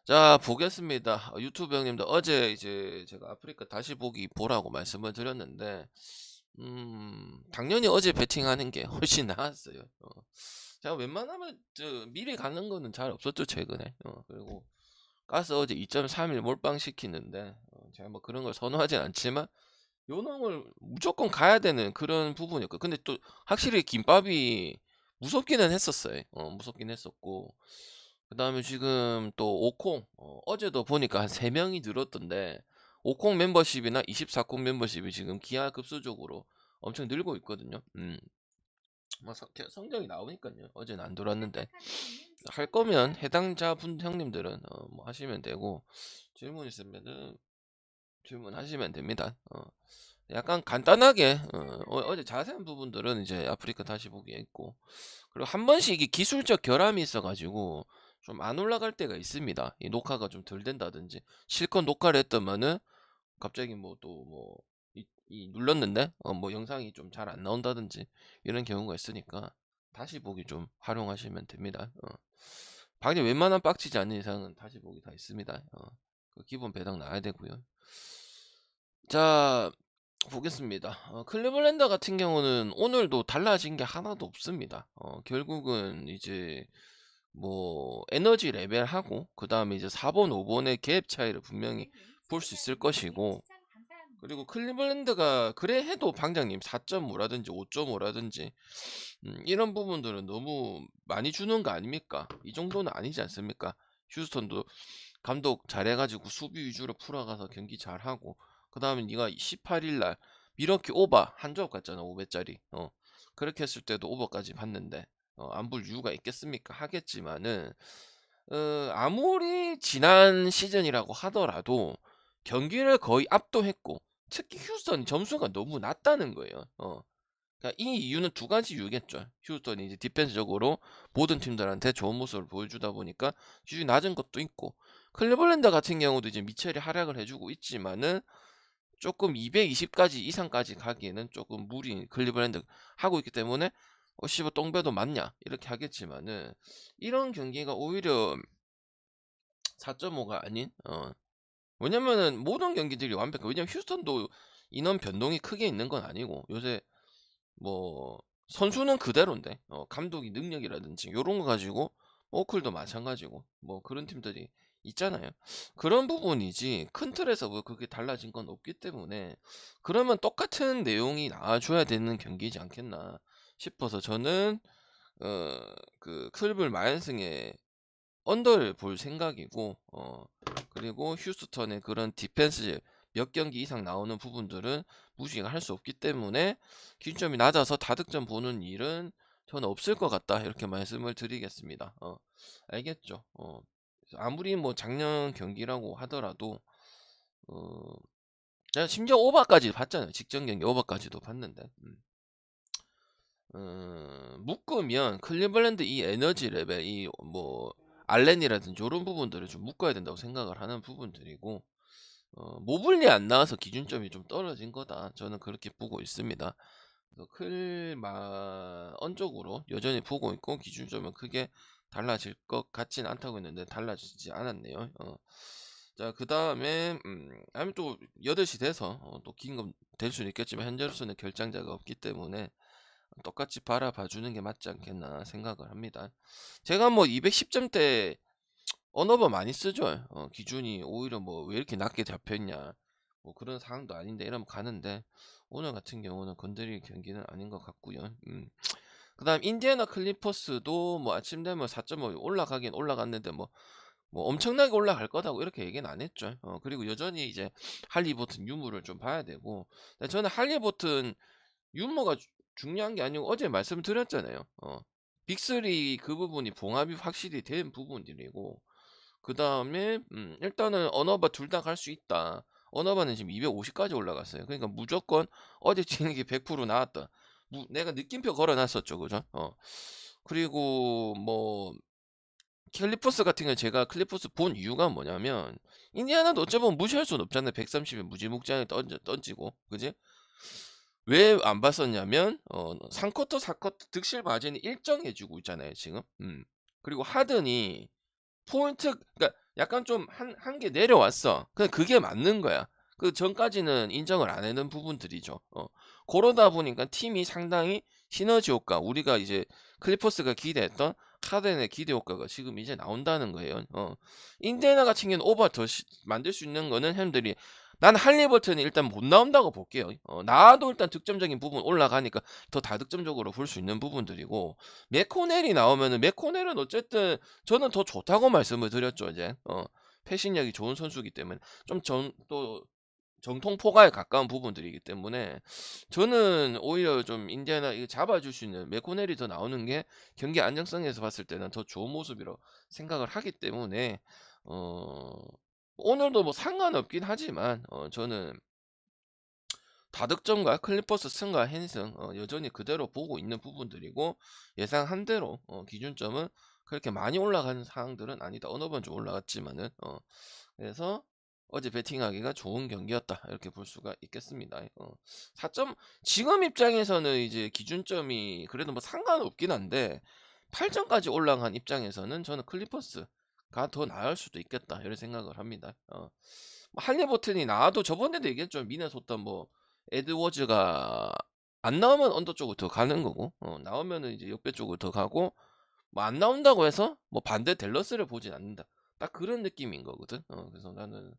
자, 보겠습니다. 유튜브 형님도 어제 이제 제가 아프리카 다시 보기 보라고 말씀을 드렸는데, 당연히 어제 배팅하는 게 훨씬 나았어요. 제가 웬만하면 미리 가는 거는 잘 없었죠, 최근에. 그리고 가스 어제 2.31 몰빵 시키는데, 제가 뭐 그런 걸 선호하진 않지만, 요놈을 무조건 가야 되는 그런 부분이었고, 근데 또 확실히 김밥이 무섭기는 했었어요. 무섭긴 했었고, 그 다음에 지금 또 오콩, 어제도 보니까 한 3명이 늘었던데, 오콩 멤버십이나 24콩 멤버십이 지금 기하급수적으로 엄청 늘고 있거든요. 뭐 성적이 나오니까요. 어제는 안 돌았는데, 할 거면 해당자 분 형님들은 뭐 하시면 되고, 질문 있으면은 질문하시면 됩니다. 약간 간단하게 어제 자세한 부분들은 이제 아프리카 다시 보기에 있고, 그리고 한 번씩 이 기술적 결함이 있어가지고 좀 안 올라갈 때가 있습니다. 이 녹화가 좀 덜 된다든지, 실컷 녹화를 했더만은 갑자기 뭐 또 뭐 이 눌렀는데 뭐 영상이 좀 잘 안 나온다든지 이런 경우가 있으니까 다시 보기 좀 활용하시면 됩니다. 방에 웬만한 빡치지 않는 이상은 다시 보기 다 있습니다. 그 기본 배당 나야 되고요. 자, 보겠습니다. 클리블랜드 같은 경우는 오늘도 달라진 게 하나도 없습니다. 결국은 이제 뭐 에너지 레벨하고 그 다음에 이제 4번, 5번의 갭 차이를 분명히 볼 수 있을 것이고, 그리고 클리블랜드가 그래 해도 방장님 4.5라든지 5.5라든지 이런 부분들은 너무 많이 주는 거 아닙니까? 이 정도는 아니지 않습니까? 휴스턴도 감독 잘해가지고 수비 위주로 풀어가서 경기 잘하고, 그 다음에 네가 18일날 미러키 오버 한 조합 갔잖아, 500짜리. 그렇게 했을 때도 오버까지 봤는데 안 볼 이유가 있겠습니까? 하겠지만은 아무리 지난 시즌이라고 하더라도 경기를 거의 압도했고, 특히 휴스턴 점수가 너무 낮다는 거예요. 그러니까 이 이유는 두 가지 이유겠죠. 휴스턴이 이제 디펜스적으로 모든 팀들한테 좋은 모습을 보여주다 보니까 기준이 낮은 것도 있고, 클리블랜드 같은 경우도 이제 미첼이 활약을 해주고 있지만은 조금 220까지 이상까지 가기에는 조금 무리인 클리블랜드 하고 있기 때문에 씨발 똥배도 맞냐 이렇게 하겠지만은, 이런 경기가 오히려 4.5가 아닌 왜냐면은 모든 경기들이 완벽해. 왜냐면 휴스턴도 인원 변동이 크게 있는 건 아니고, 요새 뭐 선수는 그대로인데 감독이 능력이라든지 요런 거 가지고 오클도 마찬가지고 뭐 그런 팀들이 있잖아요. 그런 부분이지 큰 틀에서 뭐 그게 달라진 건 없기 때문에, 그러면 똑같은 내용이 나와줘야 되는 경기지 않겠나 싶어서 저는 그 클블 마연승의 언더를 볼 생각이고, 그리고 휴스턴의 그런 디펜스 몇 경기 이상 나오는 부분들은 무시가 할 수 없기 때문에 기준점이 낮아서 다득점 보는 일은 저는 없을 것 같다 이렇게 말씀을 드리겠습니다. 알겠죠? 아무리 뭐 작년 경기라고 하더라도 어, 제가 심지어 오버까지 봤잖아요. 직전 경기 오버까지도 봤는데, 묶으면 클리블랜드 이 에너지 레벨, 이 뭐 알렌이라든지 이런 부분들을 좀 묶어야 된다고 생각을 하는 부분들이고, 모블리 안 나와서 기준점이 좀 떨어진 거다, 저는 그렇게 보고 있습니다. 그래서 클마 언적으로 여전히 보고 있고, 기준점은 크게 달라질 것 같진 않다고 했는데 달라지지 않았네요. 자, 그 다음에 아니면 또 8시 돼서 또 긴 건 될 수는 있겠지만 현재로서는 결장자가 없기 때문에 똑같이 바라봐 주는 게 맞지 않겠나 생각을 합니다. 제가 뭐 210점대 언어버 많이 쓰죠. 기준이 오히려 뭐 왜 이렇게 낮게 잡혔냐, 뭐 그런 상황도 아닌데 이러면 가는데, 오늘 같은 경우는 건드릴 경기는 아닌 것 같고요. 그 다음 인디애나 클리퍼스도 뭐 아침 되면 4.5 올라가긴 올라갔는데 뭐 엄청나게 올라갈 거다고 이렇게 얘기는 안 했죠. 그리고 여전히 이제 할리버튼 유무를 좀 봐야 되고, 근데 저는 할리버튼 유머가 중요한 게 아니고 어제 말씀드렸잖아요. 빅3 그 부분이 봉합이 확실히 된 부분들이고, 그 다음에 일단은 언어바 둘 다 갈 수 있다. 언어바는 지금 250까지 올라갔어요. 그러니까 무조건 어제 진행이 100% 나왔다. 내가 느낌표 걸어놨었죠, 그죠? 그리고 뭐 클리퍼스 같은 경우 제가 클리퍼스 본 이유가 뭐냐면, 인디아나도 어쩌면 무시할 수는 없잖아요. 130에 무지묵지하게 던지고, 그지? 왜 안 봤었냐면 3쿼터 4쿼터 득실 마진이 일정해지고 있잖아요 지금. 그리고 하든이 포인트, 그러니까 약간 좀 한 게 내려왔어. 그게 맞는 거야. 그 전까지는 인정을 안 하는 부분들이죠. 그러다 보니까 팀이 상당히 시너지 효과, 우리가 이제 클리퍼스가 기대했던 하든의 기대 효과가 지금 이제 나온다는 거예요. 인디애나 같은 경우는 오버 더 만들 수 있는 거는 형들이, 난 할리버튼이 일단 못 나온다고 볼게요. 나와도 일단 득점적인 부분 올라가니까 더 다득점적으로 볼 수 있는 부분들이고, 맥코넬이 나오면은, 맥코넬은 어쨌든 저는 더 좋다고 말씀을 드렸죠. 이제 패신력이 좋은 선수이기 때문에 좀 또 정통 포가에 가까운 부분들이기 때문에, 저는 오히려 좀 인디애나 이거 잡아줄 수 있는 맥코넬이 더 나오는 게 경기 안정성에서 봤을 때는 더 좋은 모습이라고 생각을 하기 때문에, 어 오늘도 뭐 상관없긴 하지만, 저는 다득점과 클리퍼스 승과 핸승 여전히 그대로 보고 있는 부분들이고, 예상한 대로 기준점은 그렇게 많이 올라가는 상황들은 아니다. 어느 번 좀 올라갔지만은, 그래서 어제 베팅하기가 좋은 경기였다, 이렇게 볼 수가 있겠습니다. 4점, 지금 입장에서는 이제 기준점이 그래도 뭐 상관없긴 한데, 8점까지 올라간 입장에서는 저는 클리퍼스가 더 나을 수도 있겠다, 이런 생각을 합니다. 뭐 할리버튼이 나와도 저번에도 얘기했죠. 미네소타 뭐 에드워즈가 안 나오면 언더 쪽으로 더 가는 거고, 나오면은 이제 역배 쪽으로 더 가고, 뭐 안 나온다고 해서 뭐 반대 댈러스를 보진 않는다, 딱 그런 느낌인 거거든. 그래서 나는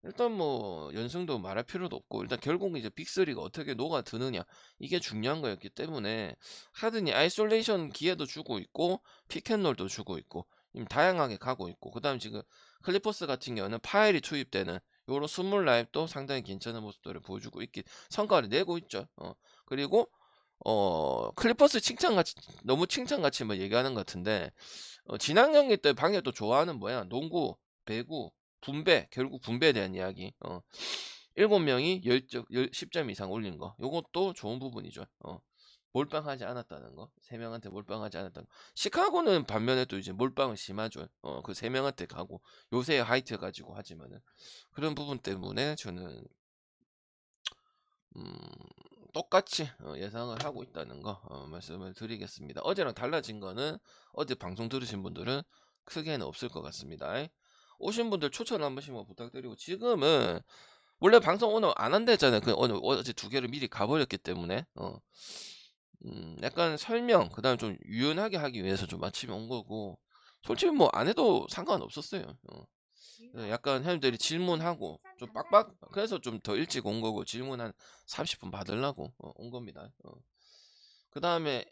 일단 뭐 연승도 말할 필요도 없고, 일단 결국 이제 빅3가 어떻게 녹아드느냐, 이게 중요한 거였기 때문에, 하든이 아이솔레이션 기회도 주고 있고 픽앤롤도 주고 있고 다양하게 가고 있고, 그 다음 지금 클리퍼스 같은 경우는 파일이 투입되는 요런 스몰 라입도 상당히 괜찮은 모습들을 보여주고 있긴, 성과를 내고 있죠. 그리고 클리퍼스 칭찬같이, 너무 칭찬같이 뭐 얘기하는 것 같은데, 지난 경기 때 방금 또 좋아하는 뭐야, 농구, 배구, 분배, 결국 분배에 대한 이야기. 7명이 10점 이상 올린 거, 요것도 좋은 부분이죠. 몰빵하지 않았다는 거, 3명한테 몰빵하지 않았다는 거. 시카고는 반면에 또 이제 몰빵은 심하죠. 그 3명한테 가고 요새 하이트 가지고 하지만은, 그런 부분 때문에 저는 음, 똑같이 예상을 하고 있다는 거 말씀을 드리겠습니다. 어제랑 달라진 거는, 어제 방송 들으신 분들은 크게는 없을 것 같습니다. 오신 분들 추천 한 번씩만 부탁드리고, 지금은 원래 방송 오늘 안 한다했잖아요. 오늘 어제 2개를 미리 가버렸기 때문에, 약간 설명, 그 다음에 좀 유연하게 하기 위해서 좀 아침에 온 거고, 솔직히 뭐 안 해도 상관없었어요. 약간 형님들이 질문하고 좀 빡빡, 그래서 좀 더 일찍 온 거고, 질문 한 30분 받으려고 온 겁니다. 그 다음에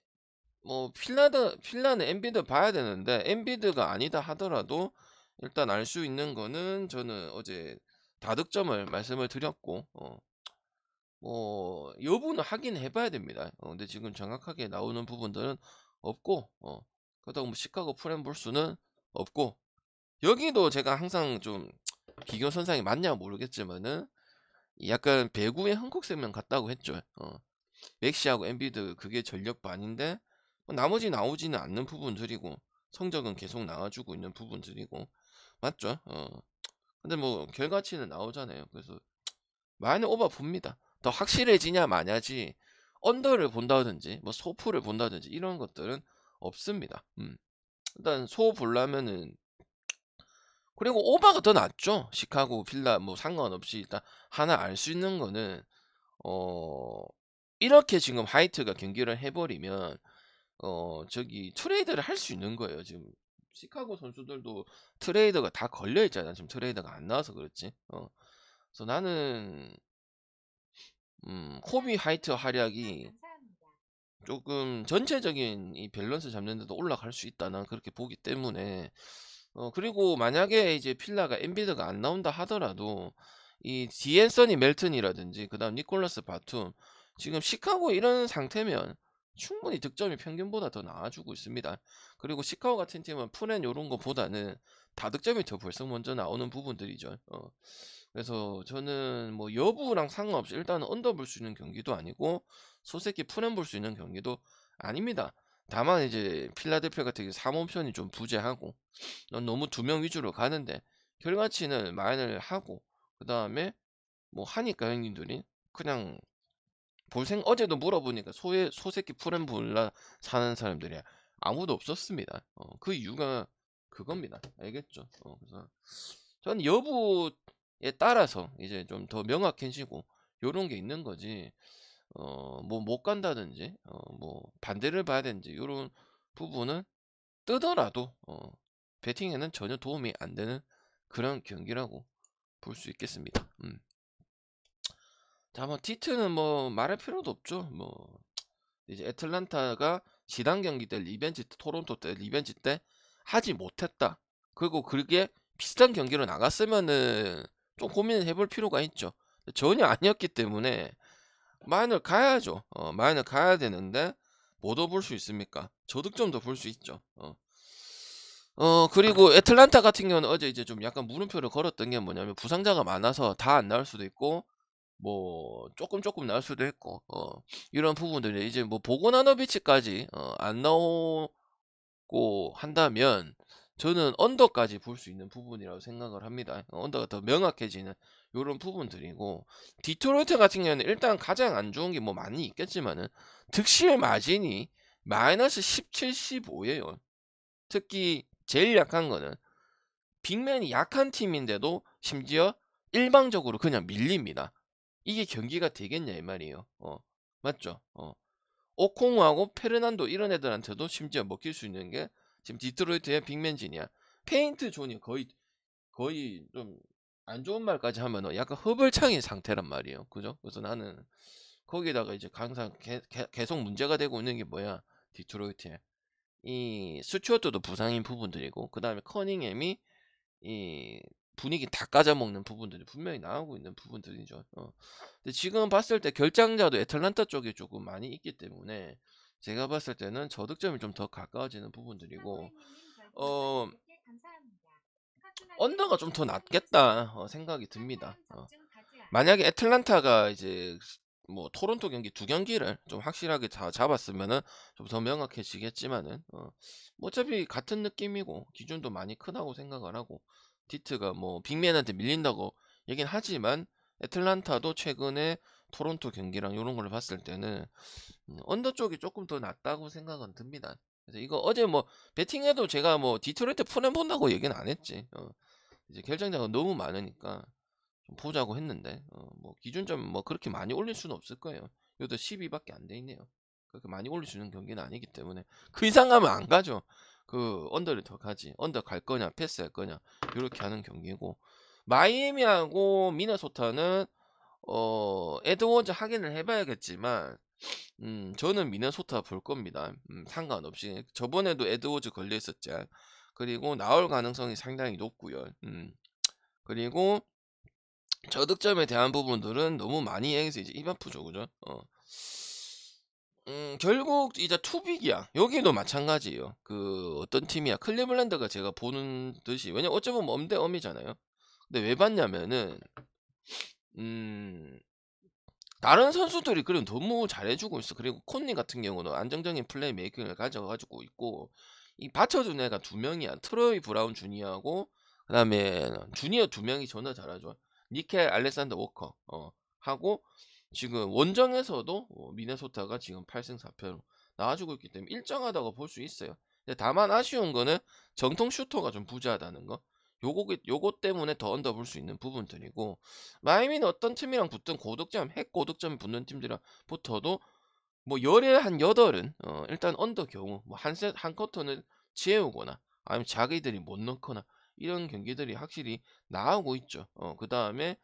뭐 필라는 엔비드 봐야 되는데, 엔비드가 아니다 하더라도 일단 알 수 있는 거는, 저는 어제 다득점을 말씀을 드렸고, 뭐 여부는 확인해 봐야 됩니다. 근데 지금 정확하게 나오는 부분들은 없고, 그렇다고 뭐 시카고 프렌볼수는 없고, 여기도 제가 항상 좀 비교 선상이 맞냐 모르겠지만은, 약간 배구의 한국생명 같다고 했죠. 맥시하고 엔비드 그게 전력 반인데, 나머지 나오지는 않는 부분들이고, 성적은 계속 나와주고 있는 부분들이고, 맞죠? 근데 뭐 결과치는 나오잖아요. 그래서 많이 오버 봅니다. 더 확실해지냐 마냐지, 언더를 본다든지 뭐 소프를 본다든지 이런 것들은 없습니다. 일단 소 보려면은, 그리고 오바가 더 낫죠. 시카고 필라 뭐 상관없이 일단 하나 알 수 있는 거는, 어 이렇게 지금 화이트가 경기를 해버리면 저기 트레이드를 할 수 있는 거예요. 지금 시카고 선수들도 트레이드가 다 걸려 있잖아. 지금 트레이드가 안 나와서 그렇지. 그래서 나는 코비 화이트 활약이 조금 전체적인 이 밸런스 잡는 데도 올라갈 수 있다, 난 그렇게 보기 때문에. 그리고 만약에 이제 필라가 엔비드가 안 나온다 하더라도, 이 디앤서니 멜튼이라든지 그다음 니콜라스 바툼, 지금 시카고 이런 상태면 충분히 득점이 평균보다 더 나와주고 있습니다. 그리고 시카고 같은 팀은 푸렌 요런 거보다는 다득점이 더 벌써 먼저 나오는 부분들이죠. 그래서 저는 뭐 여부랑 상관없이 일단은 언더 볼 수 있는 경기도 아니고, 소새끼 푸렌 볼 수 있는 경기도 아닙니다. 다만 이제 필라델피아 같은 경우 3옵션이 좀 부재하고, 너무 2명 위주로 가는데 결과치는 마인을 하고, 그 다음에 뭐 하니까 형님들이 그냥 어제도 물어보니까 소새끼 푸렌 볼라 사는 사람들이 아무도 없었습니다. 그 이유가 그겁니다. 알겠죠? 그래서 전 여부에 따라서 이제 좀 더 명확해지고 요런 게 있는 거지. 뭐 못 간다든지 뭐 반대를 봐야 되는지 요런 부분은 뜨더라도 배팅에는 전혀 도움이 안 되는 그런 경기라고 볼 수 있겠습니다. 자, 뭐 디트는 뭐 말할 필요도 없죠. 뭐 이제 애틀란타가 지단 경기 때 리벤지 토론토 때 리벤지 때 하지 못했다. 그리고 그게 비슷한 경기로 나갔으면은 좀 고민을 해볼 필요가 있죠. 전혀 아니었기 때문에 마인을 가야죠. 마인을 가야 되는데 못 얻을 수 있습니까? 저득점도 볼 수 있죠. 그리고 애틀란타 같은 경우는 어제 이제 좀 약간 물음표를 걸었던 게 뭐냐면 부상자가 많아서 다 안 나올 수도 있고 뭐 조금 나올 수도 있고 이런 부분들이 이제 뭐 보고나노비치까지 안 나오고 한다면 저는 언더까지 볼 수 있는 부분이라고 생각을 합니다. 언더가 더 명확해지는 이런 부분들이고 디트로이트 같은 경우는 일단 가장 안 좋은 게 뭐 많이 있겠지만은 득실 마진이 마이너스 17, 15예요. 특히 제일 약한 거는 빅맨이 약한 팀인데도 심지어 일방적으로 그냥 밀립니다. 이게 경기가 되겠냐 이 말이에요. 맞죠? 오콩하고 페르난도 이런 애들한테도 심지어 먹힐 수 있는 게 지금 디트로이트의 빅맨진이야. 페인트 존이 거의 좀 안 좋은 말까지 하면은 약간 허벌창인 상태란 말이에요. 그죠? 그래서 나는 거기다가 이제 항상 계속 문제가 되고 있는 게 뭐야? 디트로이트에 이 스튜어트도 부상인 부분들이고 그 다음에 커닝햄이 이 분위기 다 까져먹는 부분들이 분명히 나오고 있는 부분들이죠. 근데 지금 봤을 때 결장자도 애틀란타 쪽에 조금 많이 있기 때문에 제가 봤을 때는 저득점이 좀 더 가까워지는 부분들이고 어 언더가 좀 더 낫겠다 생각이 듭니다. 만약에 애틀란타가 이제 뭐 토론토 경기 두 경기를 좀 확실하게 다 잡았으면은 좀 더 명확해지겠지만은 뭐 어차피 같은 느낌이고 기준도 많이 크다고 생각을 하고 디트가 뭐 빅맨한테 밀린다고 얘긴 하지만 애틀란타도 최근에 토론토 경기랑 이런 걸 봤을 때는 언더 쪽이 조금 더 낫다고 생각은 듭니다. 그래서 이거 어제 뭐 배팅해도 제가 뭐 디트로이트 풀해 본다고 얘기는 안 했지. 이제 결정자가 너무 많으니까 좀 보자고 했는데 뭐 기준점 뭐 그렇게 많이 올릴 수는 없을 거예요. 여기도 12밖에 안 돼 있네요. 그렇게 많이 올릴 수 있는 경기는 아니기 때문에 그 이상 가면 안 가죠. 그 언더를 더 가지. 언더 갈 거냐 패스할 거냐 이렇게 하는 경기고 마이애미하고 미네소타는 에드워즈 확인을 해봐야겠지만 저는 미네소타 볼 겁니다. 상관없이 저번에도 에드워즈 걸려 있었죠. 그리고 나올 가능성이 상당히 높고요. 그리고 저득점에 대한 부분들은 너무 많이 해서 이제 입 아프죠, 그죠? 결국 이제 투빅이야. 여기도 마찬가지예요. 그 어떤 팀이야? 클리블랜드가 제가 보는 듯이 왜냐 어찌 보면 엄대 엄이잖아요. 근데 왜 봤냐면은 음 다른 선수들이 그럼 너무 잘해주고 있어. 그리고 콘니 같은 경우는 안정적인 플레이 메이킹을 가져가지고 있고 이 받쳐준 애가 두 명이야. 트로이 브라운 주니어하고 그다음에 주니어 두 명이 존나 잘하죠. 니켈 알렉산더 워커 하고 지금 원정에서도 미네소타가 지금 8승 4패로 나와주고 있기 때문에 일정하다고 볼 수 있어요. 근데 다만 아쉬운 거는 정통 슈터가 좀 부재하다는 거. 요거 때문에 더 언더 볼 수 있는 부분들이고 마이애미는 어떤 팀이랑 붙든 고득점, 핵 고득점 붙는 팀들이랑 붙어도 뭐 열에 한 여덟은 일단 언더 경우 뭐 한 쿼터는 채우거나 아니면 자기들이 못 넣거나 이런 경기들이 확실히 나오고 있죠. 그다음에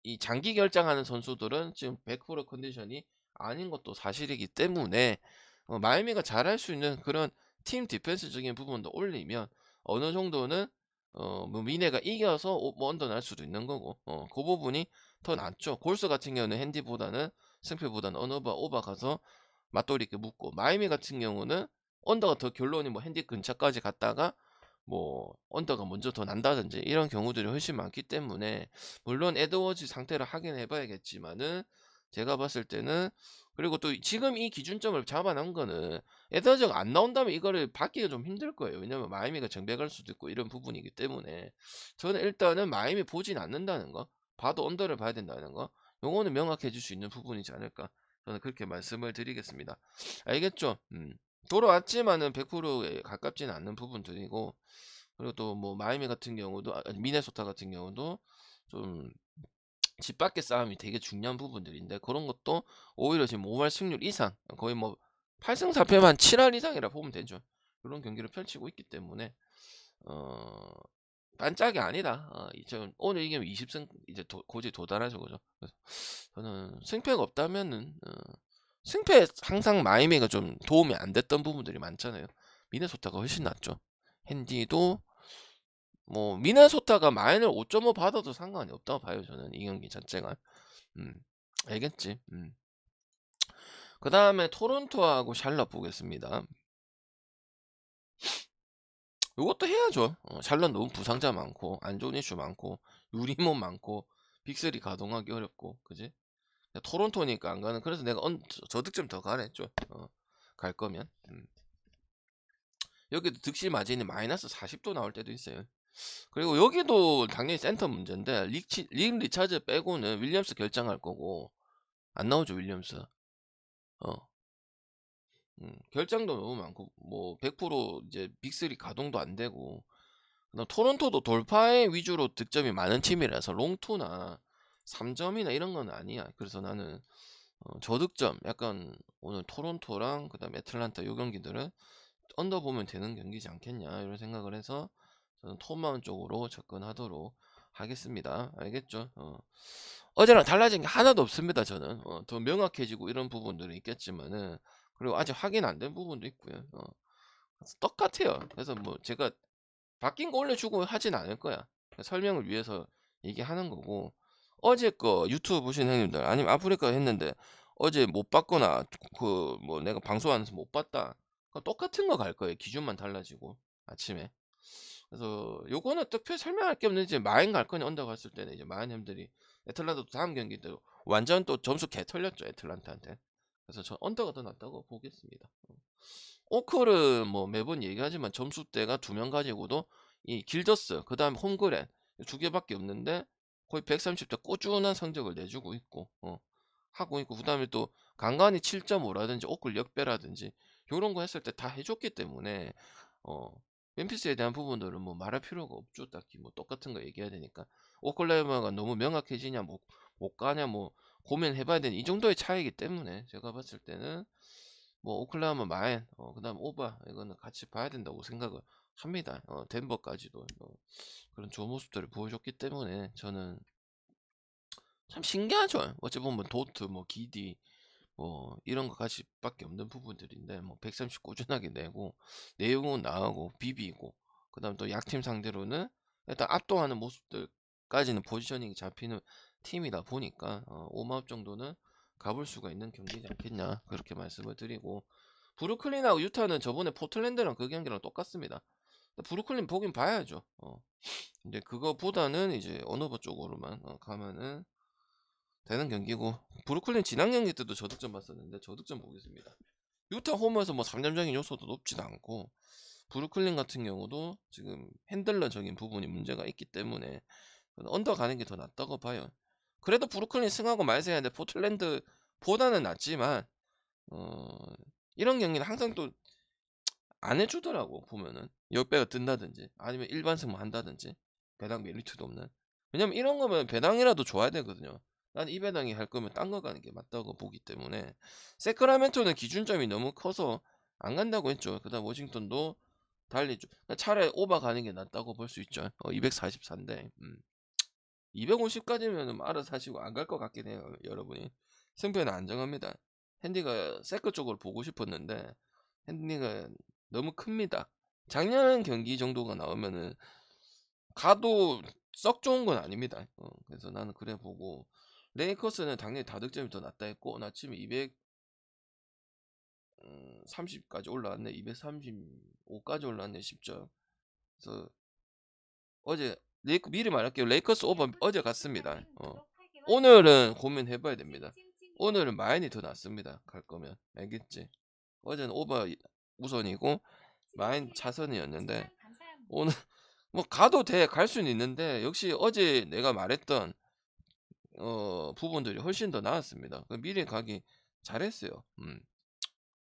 이 장기 결장하는 선수들은 지금 100% 컨디션이 아닌 것도 사실이기 때문에 마이애미가 잘할 수 있는 그런 팀 디펜스적인 부분도 올리면 어느 정도는 뭐 미네가 이겨서 뭐 언더 날 수도 있는 거고 그 부분이 더 낫죠. 골스 같은 경우는 핸디보다는 승패보다는 언어바 오바 가서 맞돌이 있게 묶고 마이애미 같은 경우는 언더가 더 결론이 뭐 핸디 근처까지 갔다가 뭐 언더가 먼저 더 난다든지 이런 경우들이 훨씬 많기 때문에 물론 에드워즈 상태를 확인해 봐야겠지만은 제가 봤을 때는 그리고 또 지금 이 기준점을 잡아놓은 거는 에드워즈가 안 나온다면 이거를 받기가 좀 힘들 거예요. 왜냐면 마이애미가 정배갈 수도 있고 이런 부분이기 때문에 저는 일단은 마이애미 보진 않는다는 거 봐도 언더를 봐야 된다는 거 요거는 명확해질 수 있는 부분이지 않을까 저는 그렇게 말씀을 드리겠습니다. 알겠죠? 돌아왔지만은 100%에 가깝지는 않는 부분들이고, 그리고 또 뭐 마이애미 같은 경우도 미네소타 같은 경우도 좀 집 밖의 싸움이 되게 중요한 부분들인데, 그런 것도 오히려 지금 5할 승률 이상, 거의 뭐 8승 4패만 7할 이상이라 보면 되죠. 그런 경기를 펼치고 있기 때문에 어 반짝이 아니다. 오늘 이기면 20승 이제 고지 도달하죠, 그죠? 그래서 저는 승패가 없다면은 승패 항상 마이애미가 좀 도움이 안 됐던 부분들이 많잖아요. 미네소타가 훨씬 낫죠. 핸디도 뭐 미네소타가 마이너를 5.5 받아도 상관이 없다고 봐요. 저는 이 경기 자체가. 음, 알겠지. 그 다음에 토론토하고 샬럿 보겠습니다. 이것도 해야죠. 샬럿 너무 부상자 많고 안 좋은 이슈 많고 유리몸 많고 빅3 가동하기 어렵고, 그지? 토론토니까 안 가는. 그래서 내가 저득점 더 가랬죠. 갈 거면. 여기도 득실 마진이 마이너스 40도 나올 때도 있어요. 그리고 여기도 당연히 센터 문제인데 릭 리차즈 빼고는 윌리엄스 결정할 거고 안 나오죠, 윌리엄스. 결장도 너무 많고 뭐 100% 이제 빅3 가동도 안 되고, 그다음 토론토도 돌파에 위주로 득점이 많은 팀이라서 롱투나 3점이나 이런 건 아니야. 그래서 나는 저득점 약간 오늘 토론토랑 그다음 애틀란타 요 경기들은 언더 보면 되는 경기지 않겠냐 이런 생각을 해서 저는 톰마운 쪽으로 접근하도록 하겠습니다. 알겠죠? 어제랑 달라진 게 하나도 없습니다. 저는 더 명확해지고 이런 부분들은 있겠지만은, 그리고 아직 확인 안 된 부분도 있고요. 똑같아요. 그래서 뭐 제가 바뀐 거 올려주고 하진 않을 거야. 설명을 위해서 얘기하는 거고, 어제 거 유튜브 보신 형님들 아니면 아프리카 했는데 어제 못 봤거나 그 뭐 내가 방송하면서 못 봤다, 똑같은 거 갈 거예요. 기준만 달라지고 아침에. 그래서 요거는 특별히 설명할 게 없는데, 이제 마인 갈 거냐 언더 갔을 때는 이제 마인 형들이 애틀란타도 다음 경기 때 완전 또 점수 개 털렸죠, 애틀란타한테. 그래서 저 언더가 더 낫다고 보겠습니다. 오클은 뭐 매번 얘기하지만 점수대가 2명 가지고도 이 길더스 그 다음 홈그랜 2개밖에 없는데 거의 130대 꾸준한 성적을 내주고 있고 하고 있고, 그 다음에 또 간간히 7.5라든지 오클 역배라든지 요런 거 했을 때 다 해줬기 때문에 멤피스에 대한 부분들은 뭐 말할 필요가 없죠. 딱히 뭐 똑같은 거 얘기해야 되니까. 오클라호마가 너무 명확해지냐 못 가냐 뭐 고민해봐야 되는 이 정도의 차이기 때문에 제가 봤을 때는 뭐 오클라호마 마인 그다음 오바 이거는 같이 봐야 된다고 생각을 합니다. 덴버까지도 그런 좋은 모습들을 보여줬기 때문에 저는 참 신기하죠. 어찌 보면 도트 뭐 기디 뭐 이런 거 가치밖에 없는 부분들인데 뭐 130 꾸준하게 내고 내용은 나오고 비비고, 그다음 또 약팀 상대로는 일단 압도하는 모습들까지는 포지셔닝이 잡히는 팀이다 보니까 5마업 정도는 가볼 수가 있는 경기지 않겠냐 그렇게 말씀을 드리고, 브루클린하고 유타는 저번에 포틀랜드랑 그 경기랑 똑같습니다. 브루클린 보긴 봐야죠. 근데 그거보다는 이제 어너버 쪽으로만 가면은 되는 경기고, 브루클린 지난 경기 때도 저득점 봤었는데 저득점 보겠습니다. 유타 홈에서 뭐 3점적인 요소도 높지도 않고, 브루클린 같은 경우도 지금 핸들러적인 부분이 문제가 있기 때문에 언더 가는 게 더 낫다고 봐요. 그래도 브루클린 승하고 말세야 하는데 포틀랜드보다는 낫지만 이런 경기는 항상 또 안 해주더라고. 보면은 역배가 뜬다든지 아니면 일반 승만 한다든지 배당 메리트도 없는. 왜냐면 이런 거면 배당이라도 줘야 되거든요. 난 이 배당이 할 거면 딴 거 가는 게 맞다고 보기 때문에, 세크라멘토는 기준점이 너무 커서 안 간다고 했죠. 그다음 워싱턴도 달리 차라리 오버 가는 게 낫다고 볼 수 있죠. 244인데 250까지면 알아서 하시고 안 갈 것 같긴 해요. 여러분이 승패는 안 정합니다. 핸디가 세크 쪽으로 보고 싶었는데 핸디가 너무 큽니다. 작년 경기 정도가 나오면은 가도 썩 좋은 건 아닙니다. 그래서 나는 그래 보고, 레이커스는 당연히 다득점이 더 낫다 했고, 나 지금 230까지 올라왔네. 235까지 올라왔네. 10점. 그래서 어제 미리 말할게요. 레이커스 오버 어제 갔습니다. 오늘은 고민해봐야 됩니다. 오늘은 마인이 더 낫습니다. 갈 거면 알겠지? 어제는 오버 우선이고 마인 차선이었는데 오늘 뭐 가도 돼, 갈 수는 있는데 역시 어제 내가 말했던 부분들이 훨씬 더 나았습니다. 미리 가기 잘했어요.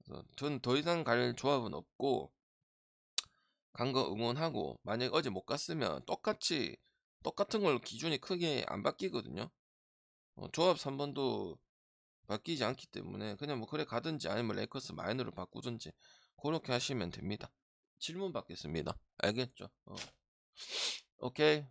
그래서 전 더 이상 갈 조합은 없고 간 거 응원하고 만약에 어제 못 갔으면 똑같은 걸로 기준이 크게 안 바뀌거든요. 조합 3번도 바뀌지 않기 때문에 그냥 뭐 그래 가든지 아니면 레이커스 마이너로 바꾸든지 그렇게 하시면 됩니다. 질문 받겠습니다. 알겠죠? 오케이.